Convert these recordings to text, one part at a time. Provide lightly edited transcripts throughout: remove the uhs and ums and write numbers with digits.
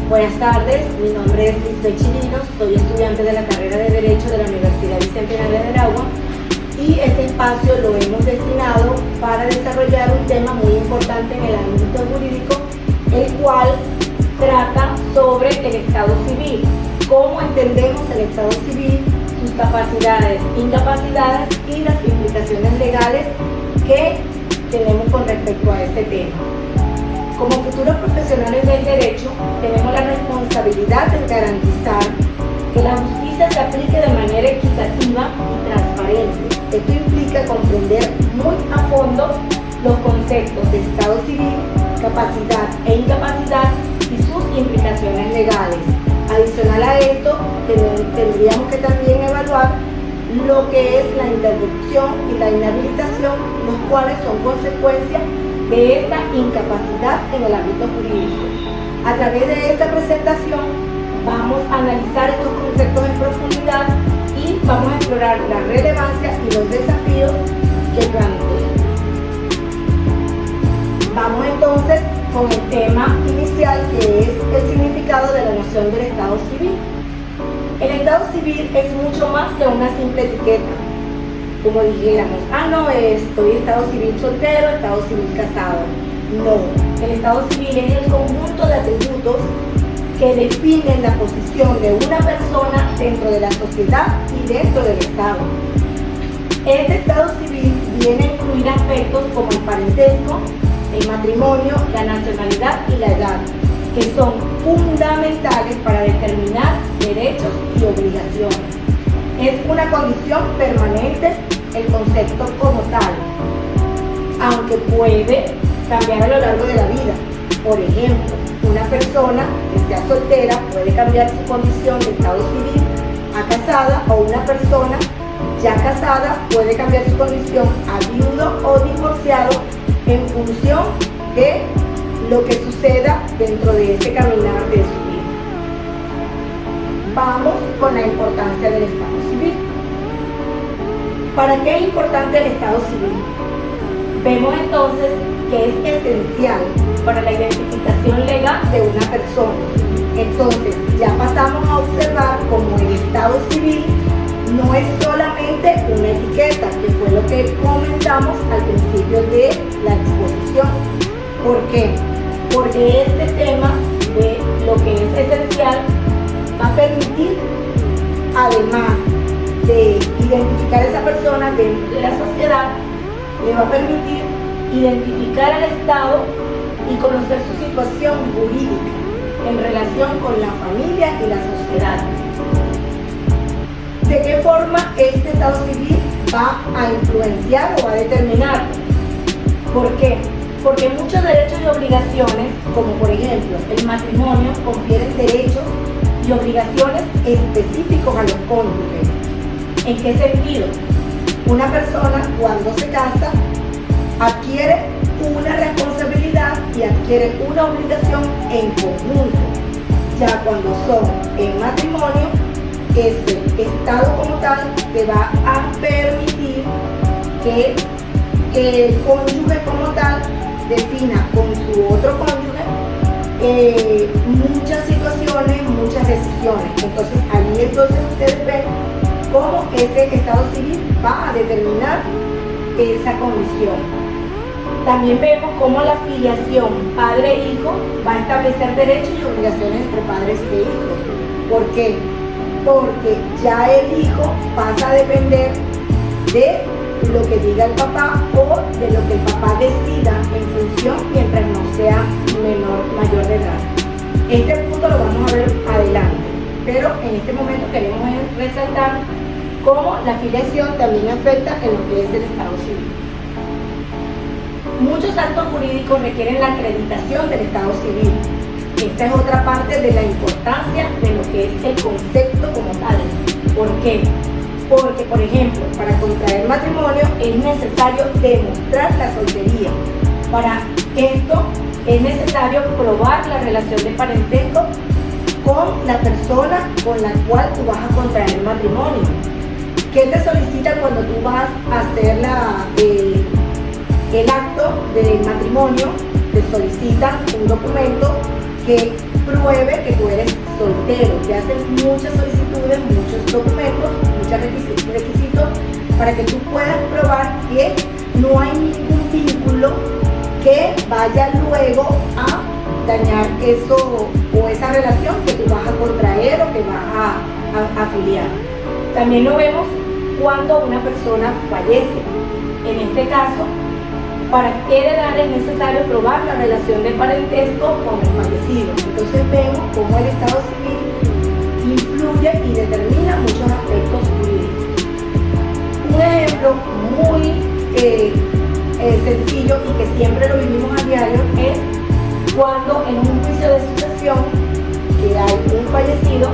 Buenas tardes, mi nombre es Lisbeth Chirinos, soy estudiante de la carrera de Derecho de la Universidad Bicentenaria de Aragua y este espacio lo hemos destinado para desarrollar un tema muy importante en el ámbito jurídico, el cual trata sobre el Estado civil, cómo entendemos el Estado civil, sus capacidades, incapacidades y las implicaciones legales que tenemos con respecto a este tema. Como futuros profesionales del derecho, tenemos la responsabilidad de garantizar que la justicia se aplique de manera equitativa y transparente. Esto implica comprender muy a fondo los conceptos de Estado civil, capacidad e incapacidad y sus implicaciones legales. Adicional a esto, tendríamos que también evaluar lo que es la interrupción y la inhabilitación, los cuales son consecuencias de esta incapacidad en el ámbito jurídico. A través de esta presentación vamos a analizar estos conceptos en profundidad y vamos a explorar la relevancia y los desafíos que plantean. Vamos entonces con el tema inicial, que es el significado de la noción del Estado civil. El Estado civil es mucho más que una simple etiqueta. Como dijéramos, estoy Estado civil soltero, Estado civil casado. No, el Estado civil es el conjunto de atributos que definen la posición de una persona dentro de la sociedad y dentro del Estado. Este Estado civil viene a incluir aspectos como el parentesco, el matrimonio, la nacionalidad y la edad, que son fundamentales para determinar derechos y obligaciones. Es una condición permanente el concepto como tal, aunque puede cambiar a lo largo de la vida. Por ejemplo, una persona que sea soltera puede cambiar su condición de Estado civil a casada, o una persona ya casada puede cambiar su condición a viudo o divorciado en función de lo que suceda dentro de ese caminar de su vida. Vamos con la importancia del Estado civil. ¿Para qué es importante el Estado civil? Vemos entonces que es esencial para la identificación legal de una persona. Entonces ya pasamos a observar cómo el Estado civil no es solamente una etiqueta, que fue lo que comentamos al principio de la exposición. ¿Por qué? Porque este tema de lo que es esencial va a permitir, además de identificar a esa persona dentro de la sociedad, le va a permitir identificar al Estado y conocer su situación jurídica en relación con la familia y la sociedad. ¿De qué forma este Estado civil va a influenciar o va a determinar? ¿Por qué? Porque muchos derechos y obligaciones, como por ejemplo el matrimonio, confieren derechos y obligaciones específicos a los cónyuges. ¿En qué sentido? Una persona cuando se casa adquiere una responsabilidad y adquiere una obligación en conjunto. Ya cuando son en matrimonio, ese Estado como tal te va a permitir que el cónyuge como tal defina con su otro cónyuge muchas situaciones, muchas decisiones. Entonces ahí ustedes ven cómo ese Estado civil va a determinar esa condición. También vemos cómo la filiación padre-hijo va a establecer derechos y obligaciones entre padres e hijos. ¿Por qué? Porque ya el hijo pasa a depender de lo que diga el papá o de lo que el papá decida en función, mientras no sea mayor de edad. Este punto lo vamos a ver adelante, pero en este momento queremos resaltar cómo la filiación también afecta en lo que es el Estado civil. Muchos actos jurídicos requieren la acreditación del Estado civil. Esta es otra parte de la importancia de lo que es el concepto como tal. ¿Por qué? Porque, por ejemplo, para contraer matrimonio es necesario demostrar la soltería. Para esto es necesario probar la relación de parentesco con la persona con la cual tú vas a contraer matrimonio. ¿Qué te solicitan cuando tú vas a hacer el acto de matrimonio? Te solicitan un documento que pruebe que tú eres soltero. Te hacen muchas solicitudes, muchos documentos, muchos requisitos para que tú puedas probar que no hay ningún vínculo que vaya luego a dañar eso o esa relación que tú vas a contraer o que vas a afiliar. También lo vemos cuando una persona fallece. En este caso, para heredar es necesario probar la relación de parentesco con el fallecido. Entonces vemos cómo el Estado civil influye y determina muchos aspectos jurídicos. Un ejemplo muy sencillo y que siempre lo vivimos a diario es cuando en un juicio de sucesión que hay un fallecido,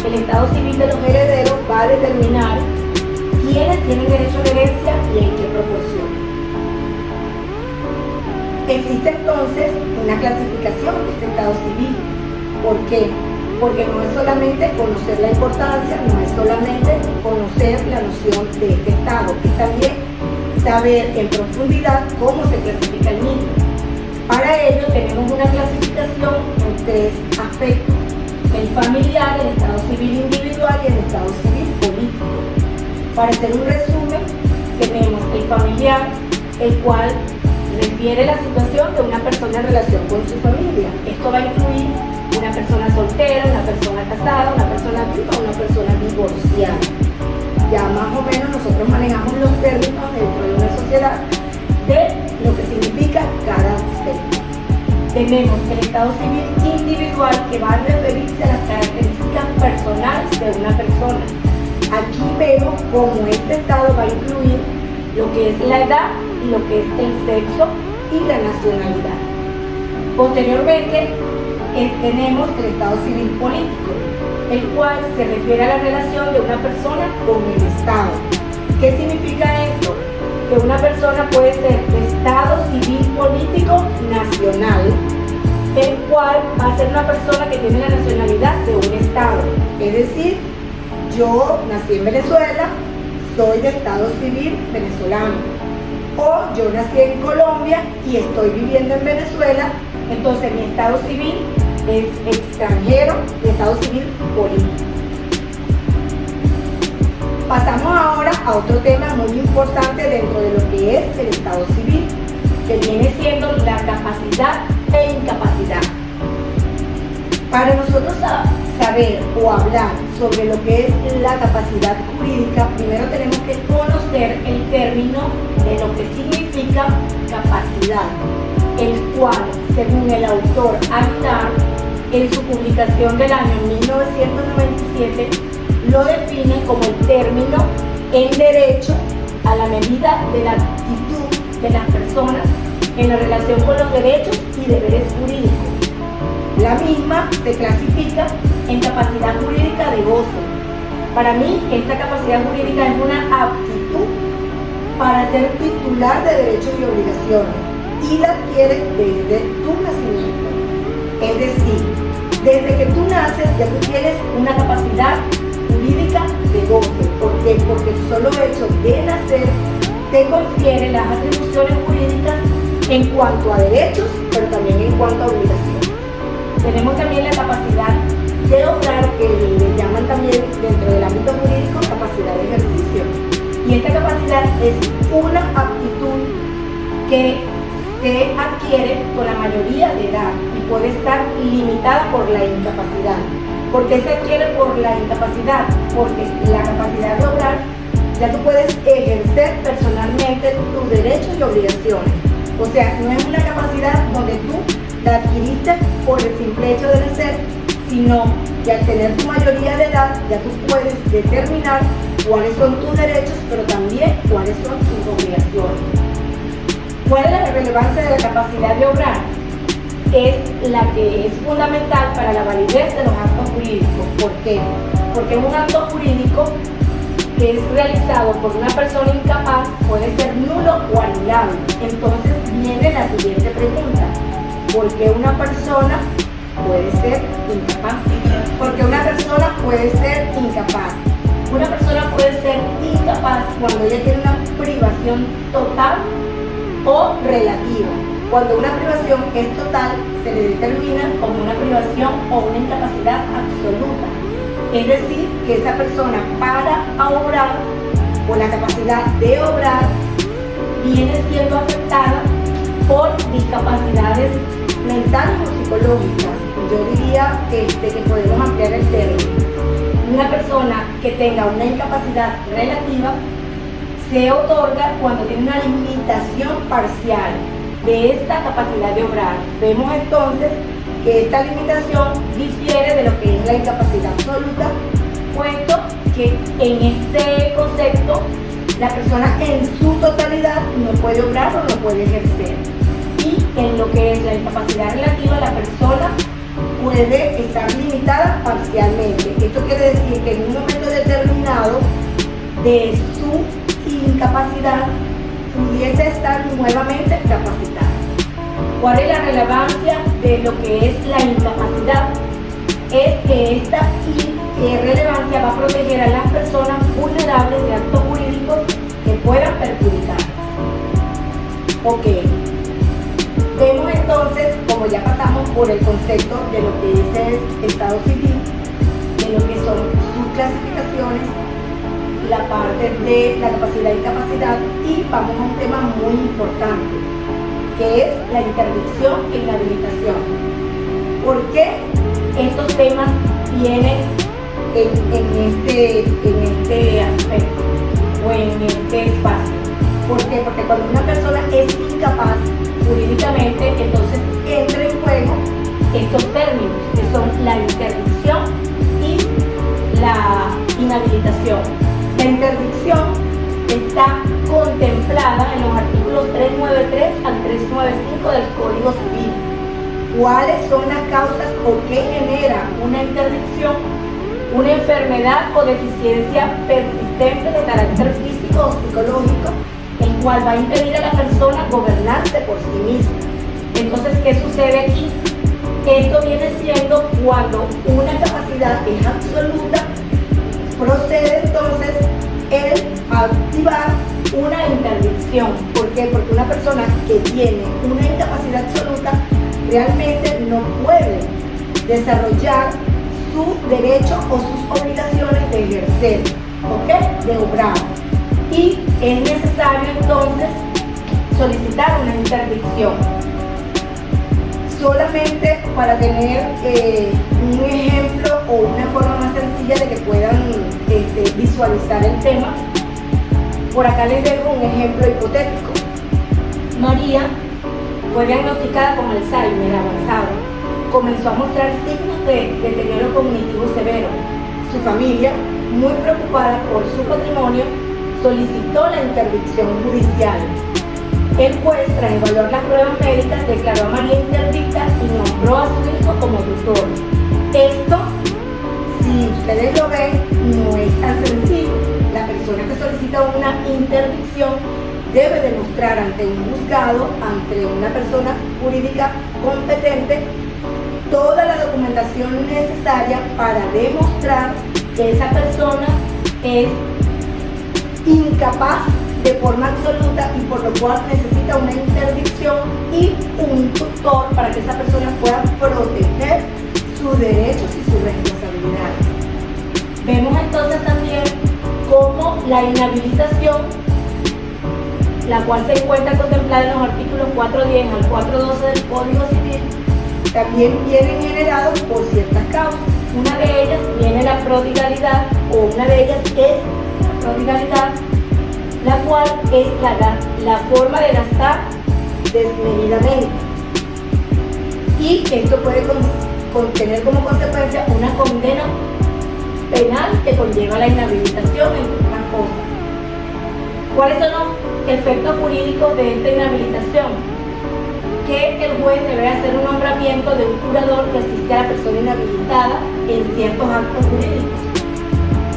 el Estado civil de los herederos va a determinar quiénes tienen derecho a la herencia y en qué proporción. Existe entonces una clasificación de este Estado civil. ¿Por qué? Porque no es solamente conocer la importancia, no es solamente conocer la noción de este Estado, es también saber en profundidad cómo se clasifica el mismo. Para ello tenemos una clasificación en tres aspectos: el familiar, el Estado civil individual y el Estado civil político. Para hacer un resumen, tenemos el familiar, el cual refiere la situación de una persona en relación con su familia. Esto va a incluir una persona soltera, una persona casada, una persona viuda o una persona divorciada. Ya más o menos nosotros manejamos los términos dentro de una sociedad de lo que significa cada aspecto. Tenemos el Estado civil individual, que va a referirse a las características personales de una persona. Aquí vemos cómo este Estado va a incluir lo que es la edad y lo que es el sexo y la nacionalidad. Posteriormente tenemos el Estado civil político, el cual se refiere a la relación de una persona con el Estado. ¿Qué significa esto? Que una persona puede ser de Estado civil político nacional, el cual va a ser una persona que tiene la nacionalidad de un Estado. Es decir, yo nací en Venezuela, soy de Estado civil venezolano. O yo nací en Colombia y estoy viviendo en Venezuela, entonces mi Estado civil es extranjero, mi Estado civil político. Pasamos ahora a otro tema muy importante dentro de lo que es el Estado civil, que viene siendo la capacidad e incapacidad. Para nosotros saber o hablar sobre lo que es la capacidad jurídica, primero tenemos que conocer el término de lo que significa capacidad, el cual, según el autor Aguilar, en su publicación del año 1997, lo define como el término en derecho a la medida de la actitud de las personas en la relación con los derechos y deberes jurídicos. La misma se clasifica en capacidad jurídica de goce. Para mí, esta capacidad jurídica es una aptitud para ser titular de derechos y obligaciones y la adquiere desde tu nacimiento. Es decir, desde que tú naces ya tú tienes una capacidad jurídica de goce. ¿Por qué? Porque el solo hecho de nacer te confiere las atribuciones jurídicas en cuanto a derechos, pero también en cuanto a obligaciones. Tenemos también la capacidad de obrar, que le llaman también dentro del ámbito jurídico capacidad de ejercicio. Y esta capacidad es una aptitud que se adquiere con la mayoría de edad y puede estar limitada por la incapacidad. ¿Por qué se adquiere por la incapacidad? Porque la capacidad de obrar ya tú puedes ejercer personalmente tus derechos y obligaciones. O sea, no es una capacidad donde tú la adquiriste por el simple hecho de nacer, sino que al tener tu mayoría de edad ya tú puedes determinar cuáles son tus derechos, pero también cuáles son tus obligaciones. ¿Cuál es la relevancia de la capacidad de obrar? Es la que es fundamental para la validez de los actos jurídicos. ¿Por qué? Porque un acto jurídico que es realizado por una persona incapaz puede ser nulo o anulable. Entonces viene la siguiente pregunta: ¿por qué una persona puede ser incapaz? Porque una persona puede ser incapaz. Una persona puede ser incapaz cuando ella tiene una privación total o relativa. Cuando una privación es total, se le determina como una privación o una incapacidad absoluta. Es decir, que esa persona para a obrar o la capacidad de obrar viene siendo afectada por discapacidades mentales o psicológicas. Yo diría que podemos ampliar el término. Una persona que tenga una incapacidad relativa se otorga cuando tiene una limitación parcial de esta capacidad de obrar. Vemos entonces que esta limitación difiere de lo que es la incapacidad absoluta, puesto que en este concepto la persona en su totalidad no puede obrar o no puede ejercer. Y en lo que es la incapacidad relativa, la persona puede estar limitada parcialmente. Esto quiere decir que en un momento determinado de su incapacidad pudiese estar nuevamente capacitada. ¿Cuál es la relevancia de lo que es la incapacidad? Es que esta relevancia va a proteger a las personas vulnerables de actos jurídicos que puedan perjudicarlas. Ok. Vemos entonces, como ya pasamos por el concepto de lo que es el Estado civil, de lo que son sus clasificaciones, la parte de la capacidad y incapacidad, y vamos a un tema muy importante, que es la interdicción e inhabilitación. ¿Por qué estos temas vienen en este aspecto o en este espacio? ¿Por qué? Porque cuando una persona es incapaz jurídicamente, entonces entra en juego estos términos, que son la interdicción y la inhabilitación. La interdicción está contemplada en los artículos 393 al 395 del Código Civil. ¿Cuáles son las causas o qué genera una interdicción? Una enfermedad o deficiencia persistente de carácter físico o psicológico, el cual va a impedir a la persona gobernarse por sí misma. Entonces, ¿qué sucede aquí? Esto viene siendo cuando una capacidad es absoluta, procede entonces el activar una interdicción. ¿Por qué? Porque una persona que tiene una incapacidad absoluta realmente no puede desarrollar su derecho o sus obligaciones de ejercer, ¿ok? De obrar. Y es necesario entonces solicitar una interdicción. Solamente para tener un ejemplo o una forma más sencilla de que puedan visualizar el tema, por acá les dejo un ejemplo hipotético. María fue diagnosticada con Alzheimer avanzado. Comenzó a mostrar signos de deterioro cognitivo severo. Su familia, muy preocupada por su patrimonio, solicitó la interdicción judicial. El juez, tras evaluar las pruebas médicas, declaró a María interdicta y nombró a su hijo como tutor. Esto, si ustedes lo ven, no es tan sencillo. La persona que solicita una interdicción debe demostrar ante un juzgado, ante una persona jurídica competente, toda la documentación necesaria para demostrar que esa persona es incapaz de forma absoluta y por lo cual necesita una interdicción y un tutor para que esa persona pueda proteger sus derechos y sus responsabilidades. Vemos entonces también cómo la inhabilitación, la cual se encuentra contemplada en los artículos 410 al 412 del Código Civil, también vienen generados por ciertas causas. Una de ellas viene la prodigalidad, o una de ellas es la prodigalidad, la cual es la forma de gastar desmedidamente. Y esto puede contener como consecuencia una condena penal que conlleva la inhabilitación, entre otras cosas. ¿Cuáles son los efectos jurídicos de esta inhabilitación? Que el juez debe hacer un nombramiento de un curador que asiste a la persona inhabilitada en ciertos actos jurídicos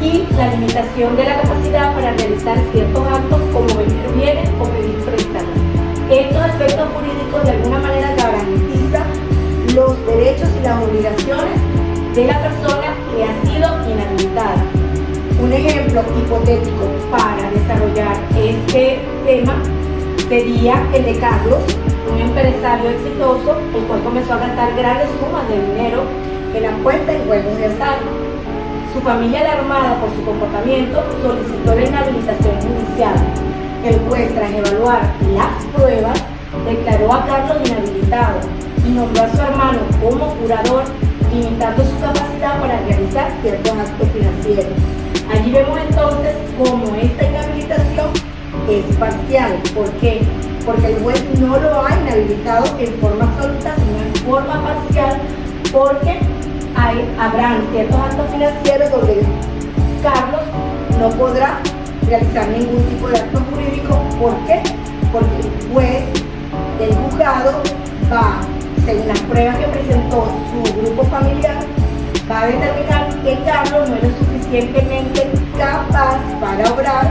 y la limitación de la capacidad para realizar ciertos actos como vender bienes o pedir préstamos. Estos efectos jurídicos de alguna manera garantizan los derechos y las obligaciones de la persona que ha sido inhabilitada. Un ejemplo hipotético para desarrollar este tema sería el de Carlos, un empresario exitoso, el cual comenzó a gastar grandes sumas de dinero en apuestas y juegos de azar. Su familia, alarmada por su comportamiento, solicitó la inhabilitación judicial. El juez, tras evaluar las pruebas, declaró a Carlos inhabilitado y nombró a su hermano como curador, limitando su capacidad para realizar ciertos actos financieros. Allí vemos entonces cómo esta inhabilitación es parcial. ¿Por qué? Porque el juez no lo ha inhabilitado en forma absoluta, sino en forma parcial, porque habrán ciertos actos financieros donde Carlos no podrá realizar ningún tipo de acto jurídico. ¿Por qué? Porque el juez del juzgado va, según las pruebas que presentó su grupo familiar, va a determinar que Carlos no es lo suficientemente capaz para obrar,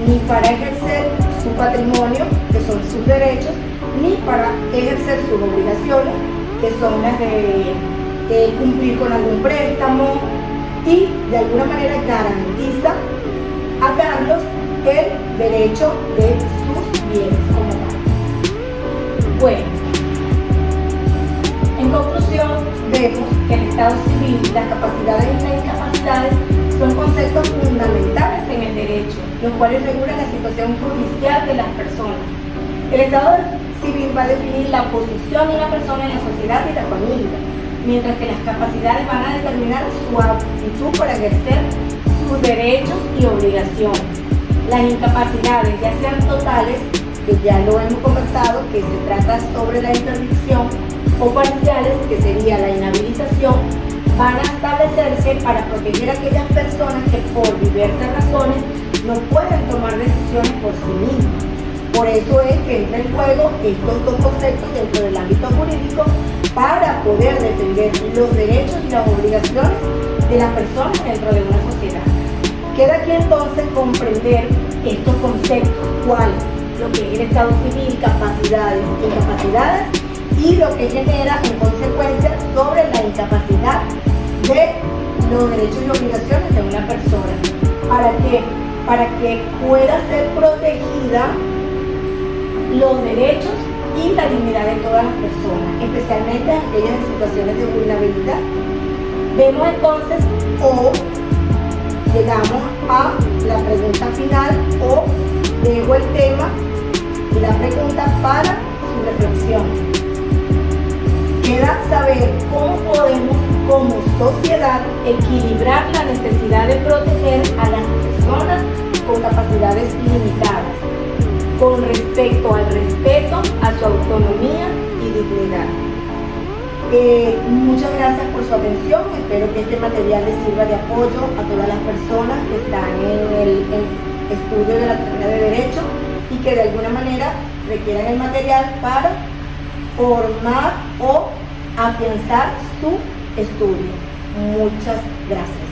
ni para ejercer su patrimonio, que son sus derechos, ni para ejercer sus obligaciones, que son las de cumplir con algún préstamo, y de alguna manera garantiza a Carlos el derecho de sus bienes como tal. Bueno, en conclusión, vemos que el Estado civil, las capacidades y las incapacidades son conceptos fundamentales en el derecho, los cuales regulan la situación judicial de las personas. El Estado civil va a definir la posición de una persona en la sociedad y la familia, mientras que las capacidades van a determinar su aptitud para ejercer sus derechos y obligaciones. Las incapacidades, ya sean totales, que ya lo hemos conversado, que se trata sobre la interdicción, o parciales, que sería la inhabilitación, van a establecerse para proteger a aquellas personas que por diversas razones no pueden tomar decisiones por sí mismas. Por eso es que entra en juego estos dos conceptos dentro del ámbito jurídico para poder defender los derechos y las obligaciones de las personas dentro de una sociedad. Queda aquí entonces comprender estos conceptos, cuáles, lo que es el Estado civil, capacidades, incapacidades, y lo que genera en consecuencia sobre la incapacidad de los derechos y obligaciones de una persona. ¿Para qué? Para que pueda ser protegida los derechos y la dignidad de todas las personas, especialmente aquellas en situaciones de vulnerabilidad. Vemos entonces, o llegamos a la pregunta final, o dejo el tema y la pregunta para su reflexión. Queda saber cómo podemos, como sociedad, equilibrar la necesidad de proteger a las personas con capacidades limitadas, con respecto al respeto a su autonomía y dignidad. Muchas gracias por su atención. Espero que este material les sirva de apoyo a todas las personas que están en el estudio de la carrera de Derecho y que de alguna manera requieran el material para formar o afianzar su estudio. Muchas gracias.